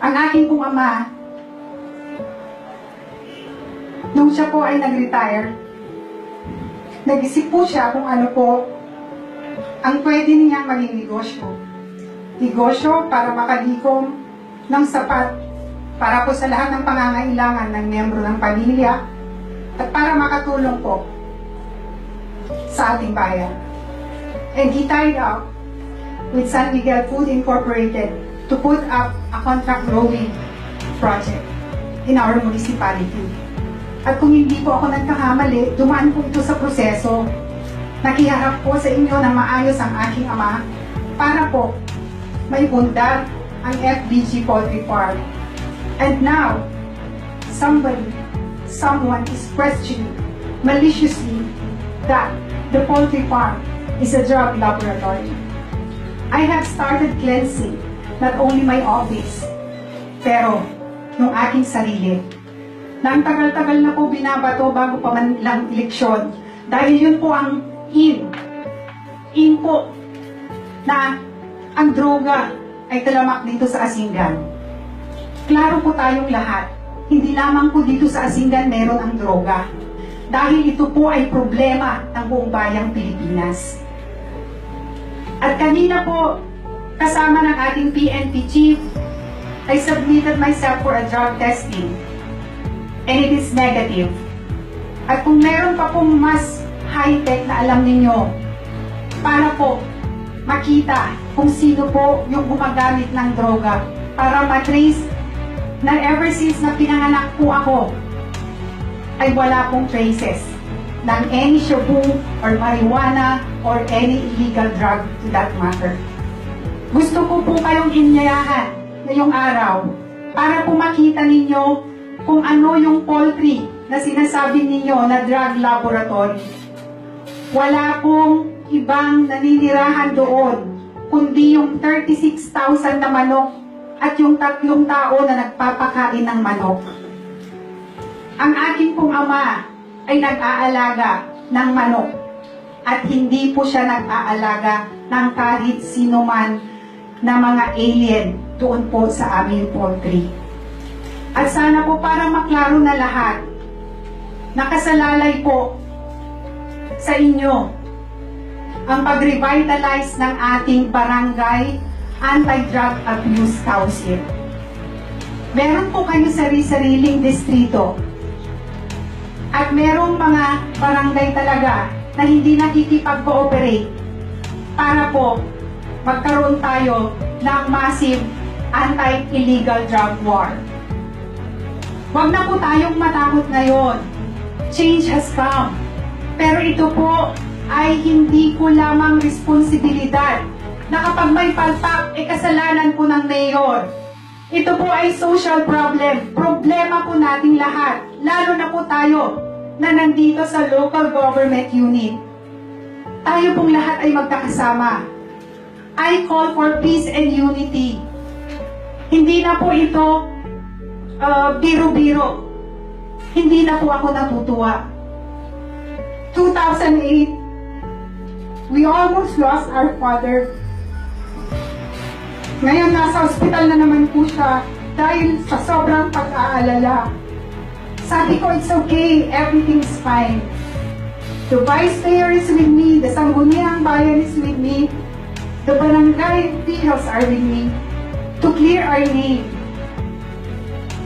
Ang aking pong ama, nung siya po ay nag-retire, nag-isip po siya kung ano po ang pwede niyang maging negosyo. Negosyo para makalikom ng sapat para po sa lahat ng pangangailangan ng miyembro ng pamilya at para makatulong po sa ating bayan. And he tied up with San Miguel Food Incorporated to put up a contract growing project in our municipality. At kung hindi po ako nagkakamali, dumaan po ito sa proseso. Nakiharap po sa inyo na maayos ang aking ama para po may bundar ang FBG Poultry Farm. And now, someone is questioning maliciously that the poultry farm is a drug laboratory. I have started cleansing not only my office, pero yung aking sarili. Nang tagal-tagal na po binabato bago pa man lang eleksyon. Dahil yun po ang in po na ang droga ay talamak dito sa Asingan. Klaro po tayong lahat, hindi lamang po dito sa Asingan meron ang droga. Dahil ito po ay problema ng buong bayang Pilipinas. At kanina po, kasama ng ating PNP chief, I submitted myself for a drug testing. And it is negative. At kung meron pa pong mas high-tech na alam ninyo, para po makita kung sino po yung gumagamit ng droga, para matrace na ever since na pinanganak po ako, ay wala pong traces ng any shabu or marijuana or any illegal drug to that matter. Gusto ko po kayong inyayahan ngayong araw para po makita ninyo kung ano yung poultry na sinasabi ninyo na drug laboratory. Wala pong ibang naninirahan doon, kundi yung 36,000 na manok at yung 3 tao na nagpapakain ng manok. Ang aking pong ama ay nag-aalaga ng manok at hindi po siya nag-aalaga ng kahit sino man na mga alien doon po sa aming poultry. At sana po para maklaro na lahat, nakasalalay po sa inyo ang pag-revitalize ng ating barangay Anti-Drug Abuse Council. Meron po kayo sari-sariling distrito at merong mga barangay talaga na hindi nakikipag-cooperate para po magkaroon tayo ng massive anti-illegal drug war. Huwag na po tayong matakot ngayon. Change has come. Pero ito po ay hindi ko lamang responsibilidad na kapag may palpak, kasalanan po ng mayor. Ito po ay social problem. Problema po nating lahat. Lalo na po tayo na nandito sa local government unit. Tayo pong lahat ay magkakasama. I call for peace and unity. Hindi na po ito biro-biro. Hindi na po ako natutuwa. 2008, we almost lost our father. Ngayon nasa ospital na naman po siya dahil sa sobrang pag-aalala. Sabi ko, it's okay, everything's fine. The Vice Mayor is with me, the Sangguniang Bayan is with me, the barangay officials are with me to clear our name.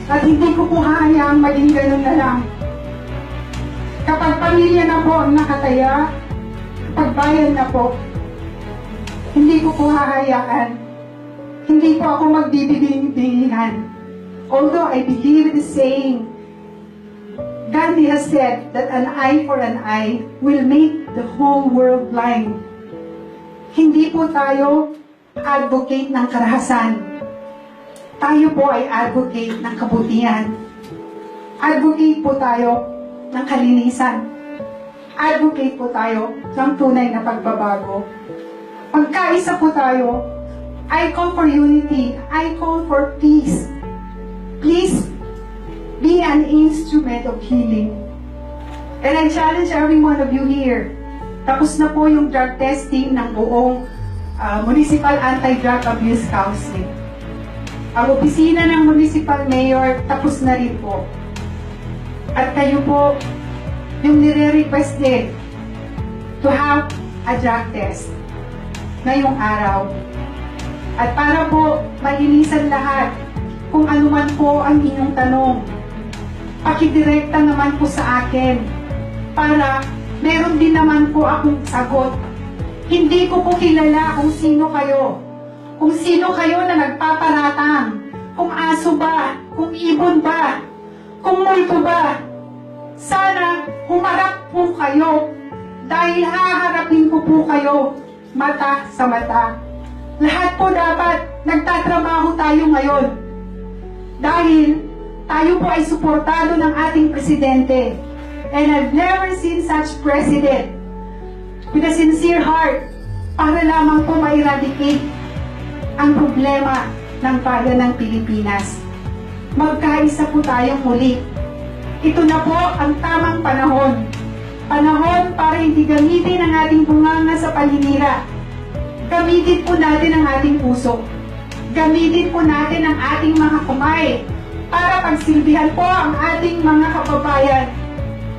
At hindi ko po hahayaang maging ganun na lang. Kapag pamilya na po ang nakataya, kapag bayan na po, hindi ko po hahayaan. Hindi po ako magbibigay-bingihan. Although I believe the saying, Gandhi has said that an eye for an eye will make the whole world blind. Hindi po tayo advocate ng karahasan. Tayo po ay advocate ng kabutihan. Advocate po tayo ng kalinisan. Advocate po tayo ng tunay na pagbabago. Pagkaisa po tayo, I call for unity. I call for peace. Please, be an instrument of healing. And I challenge every one of you here. Tapos na po yung drug testing ng buong Municipal Anti-Drug Abuse Council. Ang opisina ng Municipal Mayor tapos na rin po. At kayo po, yung nire-request din to have a drug test ngayong araw. At para po malinisan lahat kung ano man po ang inyong tanong, pakidirekta naman po sa akin para meron din naman po akong sagot. Hindi ko po kilala kung sino kayo. Kung sino kayo na nagpaparatang. Kung aso ba? Kung ibon ba? Kung multo ba? Sana humarap po kayo dahil haharapin ko po kayo mata sa mata. Lahat po dapat nagtatrabaho tayo ngayon dahil tayo po ay suportado ng ating presidente. And I've never seen such president with a sincere heart para lamang po ma-eradicate ang problema ng bayan ng Pilipinas. Magkaisa po tayong muli. Ito na po ang tamang panahon. Panahon para hindi gamitin ang ating bunganga sa paninira. Gamitin po natin ang ating puso. Gamitin po natin ang ating mga kamay para pagsilbihan po ang ating mga kababayan.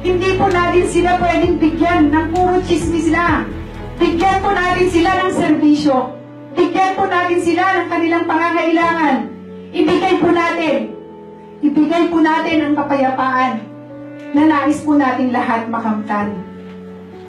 Hindi po natin sila pwedeng bigyan ng puro chismis lang. Bigyan po natin sila ng serbisyo. Bigyan po natin sila ng kanilang pangangailangan. Ibigay po natin ang kapayapaan na nais po natin lahat makamtan.